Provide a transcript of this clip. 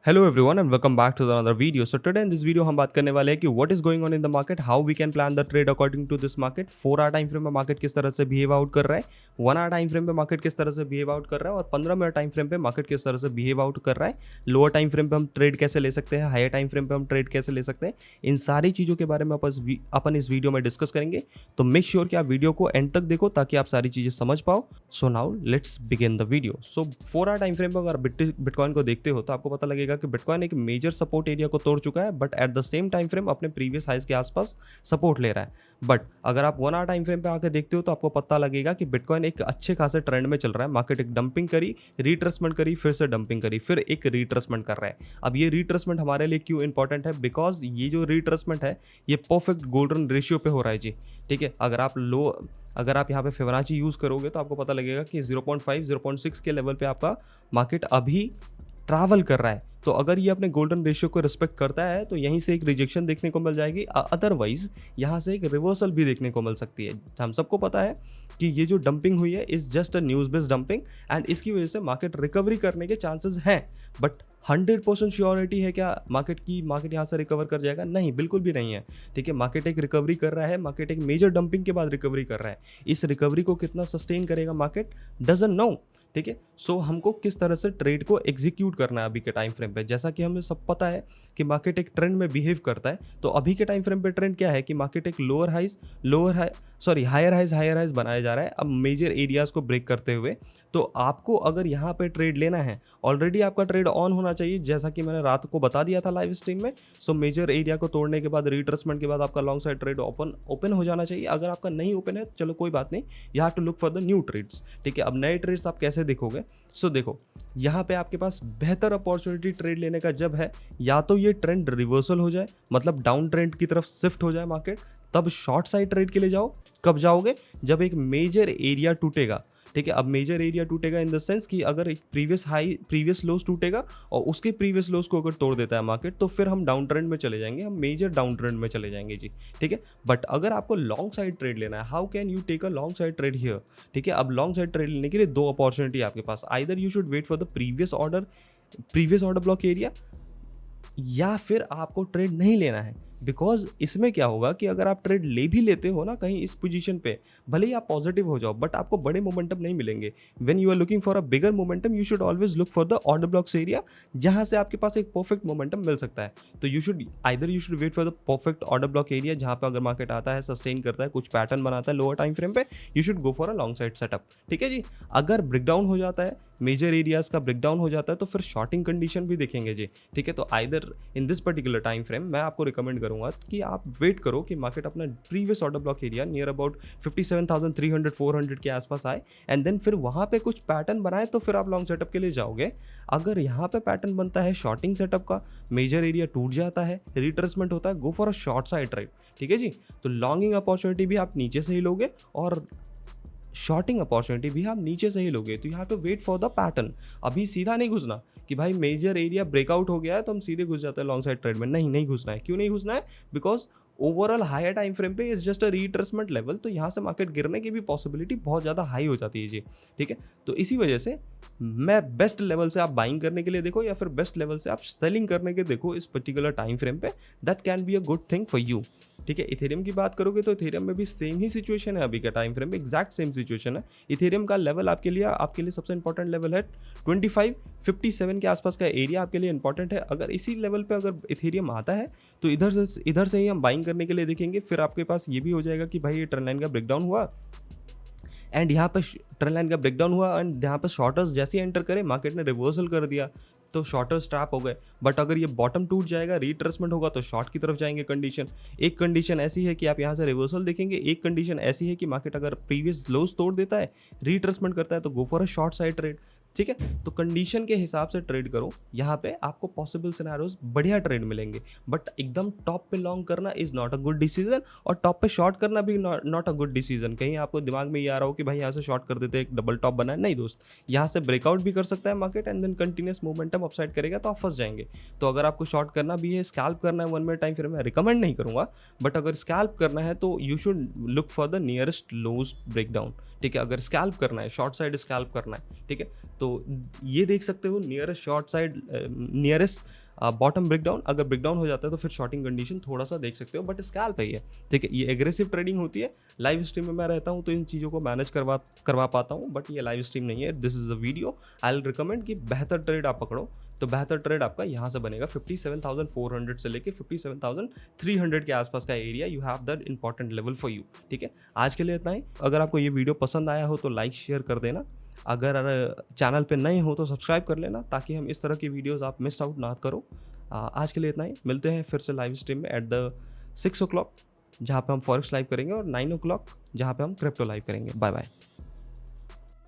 Hello everyone and welcome back to another video. So today in this video हम बात करने वाले हैं कि what is going on in the market, how we can plan the trade according to this market. 4 hour time frame में market किस तरह से बिहेव आउट कर रहा है, 1 आवर टाइम फ्रेम पे मार्केट किस तरह से बिहेव आउट कर रहा है और 15 मिनट टाइम फ्रेम पे मार्केट किस तरह से बिहेव आउट कर रहा है। लोअर टाइम फ्रेम पे हम ट्रेड कैसे ले सकते हैं, हायर टाइम फ्रेम पे हम ट्रेड कैसे ले सकते हैं, इन सारी चीज़ों के बारे में अपन इस वीडियो में डिस्कस करेंगे। तो मेक श्योर कि आप वीडियो को एंड तक देखो ताकि आप सारी चीज़ें समझ पाओ। So now let's begin the video. So 4 hour time frame पर अगर बिटकॉइन को देखते हो तो आपको पता लगेगा कि बिटकॉइन एक मेजर सपोर्ट एरिया को तोड़ चुका है, but at the same time frame अपने प्रीवियस हाइज के आसपास सपोर्ट ले रहा है। बट अगर आप 1 आवर टाइम फ्रेम पे आके देखते हो तो आपको पता लगेगा कि बिटकॉइन एक अच्छे खासे ट्रेंड में चल रहा है। मार्केट एक डंपिंग करी, रिट्रेसमेंट करी, फिर से डंपिंग करी, फिर एक रिट्रेसमेंट कर रहा है। अब ये रिट्रेसमेंट हमारे लिए क्यों इंपॉर्टेंट है, बिकॉज ये जो रिट्रेसमेंट है ये परफेक्ट गोल्डन रेशियो पे हो रहा है जी। ठीक है, अगर आप यहाँ पे फिबोनाची यूज़ करोगे तो आपको पता लगेगा कि 0.5 0.6 के लेवल पे आपका मार्केट अभी ट्रैवल कर रहा है। तो अगर ये अपने गोल्डन रेशियो को रिस्पेक्ट करता है तो यहीं से एक रिजेक्शन देखने को मिल जाएगी, अदरवाइज यहाँ से एक रिवर्सल भी देखने को मिल सकती है। हम सबको पता है कि ये जो डंपिंग हुई है is just a news based dumping and इसकी वजह से मार्केट रिकवरी करने के चांसेस हैं। बट 100% श्योरिटी है क्या मार्केट यहाँ से रिकवर कर जाएगा? नहीं, बिल्कुल भी नहीं है। ठीक है, मार्केट एक रिकवरी कर रहा है, मार्केट एक मेजर डंपिंग के बाद रिकवरी कर रहा है। इस रिकवरी को कितना सस्टेन करेगा मार्केट डजंट नो। ठीक है, सो हमको किस तरह से ट्रेड को एग्जीक्यूट करना है अभी के टाइम फ्रेम पे। जैसा कि हमें सब पता है कि मार्केट एक ट्रेंड में बिहेव करता है, तो अभी के टाइम फ्रेम पे ट्रेंड क्या है कि मार्केट एक हायर हाइज बनाया जा रहा है अब मेजर एरियाज को ब्रेक करते हुए। तो आपको अगर यहाँ पे ट्रेड लेना है, ऑलरेडी आपका ट्रेड ऑन होना चाहिए, जैसा कि मैंने रात को बता दिया था लाइव स्ट्रीम में। सो मेजर एरिया को तोड़ने के बाद, रिट्रेसमेंट के बाद आपका लॉन्ग साइड ट्रेड ओपन हो जाना चाहिए। अगर आपका नहीं ओपन है चलो कोई बात नहीं, you have to look for the new trades. ठीक है, अब नए ट्रेड्स आप कैसे देखोगे? सो देखो, यहाँ पे आपके पास बेहतर अपॉर्चुनिटी ट्रेड लेने का जब है, या तो ये ट्रेंड रिवर्सल हो जाए, मतलब डाउन ट्रेंड की तरफ शिफ्ट हो जाए मार्केट, तब शॉर्ट साइड ट्रेड के लिए जाओ। कब जाओगे? जब एक मेजर एरिया टूटेगा। ठीक है, अब मेजर एरिया टूटेगा इन द सेंस कि अगर एक प्रीवियस लोस टूटेगा और उसके प्रीवियस लोस को अगर तोड़ देता है मार्केट, तो फिर हम डाउन ट्रेंड में चले जाएंगे, हम मेजर डाउन ट्रेंड में चले जाएंगे जी। ठीक है, बट अगर आपको लॉन्ग साइड ट्रेड लेना है, how can you take a long side trade here? ठीक है, अब लॉन्ग साइड ट्रेड लेने के लिए 2 अपॉर्चुनिटी आपके पास। Either you should wait for the previous order block area, या फिर आपको ट्रेड नहीं लेना है। बिकॉज इसमें क्या होगा कि अगर आप ट्रेड ले भी लेते हो ना कहीं इस पोजीशन पे, भले ही आप पॉजिटिव हो जाओ, बट आपको बड़े मोमेंटम नहीं मिलेंगे। When you are looking for a bigger momentum, you should always look for the order blocks area, जहां से आपके पास एक परफेक्ट मोमेंटम मिल सकता है। तो you should wait for the perfect order block area, जहां पे अगर मार्केट आता है, सस्टेन करता है, कुछ पैटर्न बनाता है लोअर टाइम फ्रेम पे, you should go for a long side setup. ठीक है जी, अगर ब्रेकडाउन हो जाता है, मेजर एरियाज का ब्रेकडाउन हो जाता है, तो फिर शॉर्टिंग कंडीशन भी देखेंगे जी। ठीक है, तो either in this particular time frame मैं आपको रिकमेंड करूंगा कि आप वेट करो कि मार्केट अपना previous order block area near about 57,300 400 के आसपास आए, एंड देन फिर वहां पे कुछ पैटर्न बनाए, तो फिर आप लॉन्ग सेटअप के लिए जाओगे। अगर यहाँ पे पैटर्न बनता है शॉर्टिंग सेटअप का, मेजर एरिया टूट जाता है, रिट्रेसमेंट होता है, go for a short side trade. ठीक है जी, तो लॉन्गिंग अपॉर्चुनिटी भी आप नीचे से ही लोगे और शॉर्टिंग अपॉर्चुनिटी भी आप नीचे से ही लोगे। तो you have to wait for the pattern. अभी सीधा नहीं घुसना कि भाई मेजर एरिया ब्रेकआउट हो गया है तो हम सीधे घुस जाते हैं लॉन्ग साइड ट्रेड में। नहीं घुसना है। क्यों नहीं घुसना है? Because overall higher time frame पे is just a retracement level, तो यहाँ से मार्केट गिरने की भी पॉसिबिलिटी बहुत ज़्यादा हाई हो जाती है जी। ठीक है, तो इसी वजह से मैं बेस्ट लेवल से आप बाइंग करने के लिए देखो, या फिर बेस्ट लेवल से आप सेलिंग करने के देखो इस पर्टिकुलर टाइम फ्रेम पे। That can be a good thing for you. ठीक है, इथेरियम की बात करोगे तो इथेरियम में भी सेम ही सिचुएशन है अभी के टाइम फ्रेम में, एग्जैक्ट सेम सिचुएशन है। इथेरियम का लेवल आपके लिए सबसे इंपॉर्टेंट लेवल है 2557 के आसपास का एरिया आपके लिए इंपॉर्टेंट है। अगर इसी लेवल पे अगर इथेरियम आता है तो इधर से ही हम बाइंग करने के लिए देखेंगे। फिर आपके पास ये भी हो जाएगा कि भाई ये ट्रेंड लाइन का ब्रेकडाउन हुआ, एंड यहाँ पे ट्रेंड लाइन का ब्रेकडाउन हुआ, एंड यहाँ पे शॉर्टर्स जैसे ही एंटर करे मार्केट ने रिवर्सल कर दिया, तो शॉर्टर्स ट्रैप हो गए। बट अगर ये बॉटम टूट जाएगा, रिट्रेसमेंट होगा, तो शॉर्ट की तरफ जाएंगे कंडीशन। एक कंडीशन ऐसी है कि आप यहाँ से रिवर्सल देखेंगे, एक कंडीशन ऐसी है कि मार्केट अगर प्रीवियस लोज तोड़ देता है, रिट्रेसमेंट करता है, तो go for a short side trade. ठीक है, तो कंडीशन के हिसाब से ट्रेड करो। यहाँ पे आपको पॉसिबल सिनेरियोज बढ़िया ट्रेड मिलेंगे, बट एकदम टॉप पे लॉन्ग करना is not a good decision, और टॉप पे शॉर्ट करना भी नॉट अ गुड डिसीजन। कहीं आपको दिमाग में ये आ रहा हो कि भाई यहाँ से शॉर्ट कर देते, एक डबल टॉप बना है। नहीं दोस्त, यहाँ से ब्रेकआउट भी कर सकता है market, and then continues momentum upside करेगा तो आप फंस जाएंगे। तो अगर आपको शॉर्ट करना भी है, स्कैल्प करना है 1 मिनट टाइम फ्रेम में, रिकमेंड नहीं करूंगा, बट अगर स्कैल्प करना है तो you should look for the nearest lows breakdown. ठीक है, अगर स्कैल्प करना है, शॉर्ट साइड स्कैल्प करना है, ठीक है, तो ये देख सकते हो nearest short side, nearest bottom breakdown. अगर ब्रेकडाउन हो जाता है तो फिर शॉर्टिंग कंडीशन थोड़ा सा देख सकते हो, बट स्कैल्प है ये, ठीक है। ये एग्रेसिव ट्रेडिंग होती है, लाइव स्ट्रीम में मैं रहता हूँ तो इन चीज़ों को मैनेज करवा पाता हूँ, बट ये लाइव स्ट्रीम नहीं है, this is a video. I will recommend कि बेहतर ट्रेड आप पकड़ो, तो बेहतर ट्रेड आपका यहाँ से बनेगा 57,400 से लेके 57,300 के आसपास का area, you have that important level for you, ठीक है। आज के लिए इतना ही। अगर आपको ये वीडियो पसंद आया हो तो लाइक शेयर कर देना, अगर चैनल पे नए हो तो सब्सक्राइब कर लेना, ताकि हम इस तरह की वीडियोस आप मिस आउट ना करो। आज के लिए इतना ही, मिलते हैं फिर से लाइव स्ट्रीम में एट द 6 o'clock, जहाँ पे हम फॉरेक्स लाइव करेंगे, और 9 o'clock जहाँ पे हम क्रिप्टो लाइव करेंगे। Bye bye.